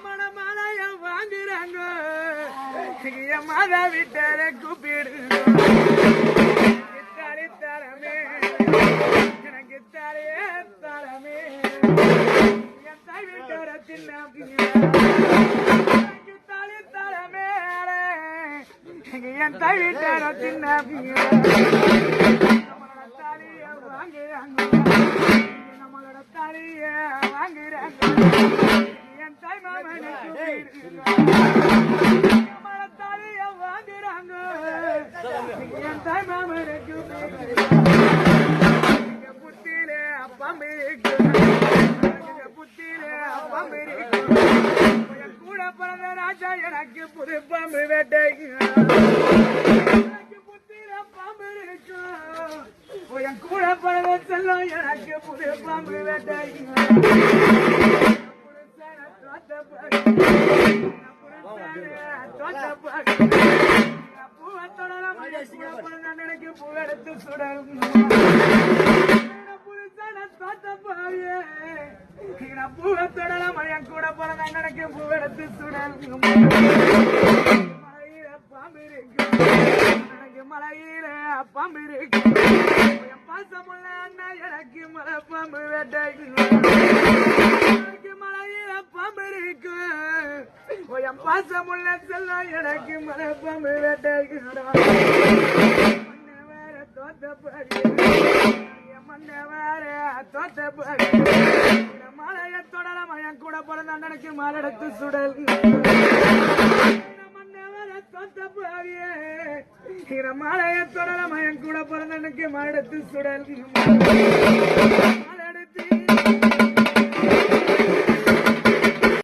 மனமாலைய வாங்குறாங்க மாதா விட்டார கூப்பிடுங்க தரமே எனக்கு தரையே தரமே என் தாய் விட்டார தின்ன தாலி தரமே என் தாய் விட்டார தின்ன தாலிய வாங்குறாங்க நம்மளோட தாலிய வாங்குறாங்க என் தாய் மாமனுக்கு தாலிய வாங்குறாங்க என் தாய் மாமனுக்கு புத்தியில அப்பம்பிருக்கு புத்தியில அப்பம்பிருக்கு என் கூட பிறந்த ராஜா எனக்கு புது பாம்பு வேட்டை புத்தியில பாம்பு இருக்கு என் கூட பிறந்த செல்லம் எனக்கு புது பாம்பு வேட்டை எனக்கு பூவெடுத்து சுடல் பூவை தொடலாம் என் கூட பிறந்த எனக்கு பூவெடுத்து சுடல் மலையில பாம்பு இருக்கு எனக்கு மலையில பாம்பு இருக்கு என் பாசமுள்ள அண்ணா எனக்கு மலை பாம்பு வேட்டை மலையில பாம்பு இருக்கு என் பாசமுள்ள செல்லம் எனக்கு மலை பாம்பு வேட்டை வேற தோத்த பாடி மண்ண வேற தோத்த பாடி மலைய தொடலாம் என் கூட பிறந்த அண்ணனுக்கு மாலெடுத்து சுடல் மலைய தொடலாம் என் கூட பிறந்த அண்ணனுக்கு மாலெடுத்து சுடல்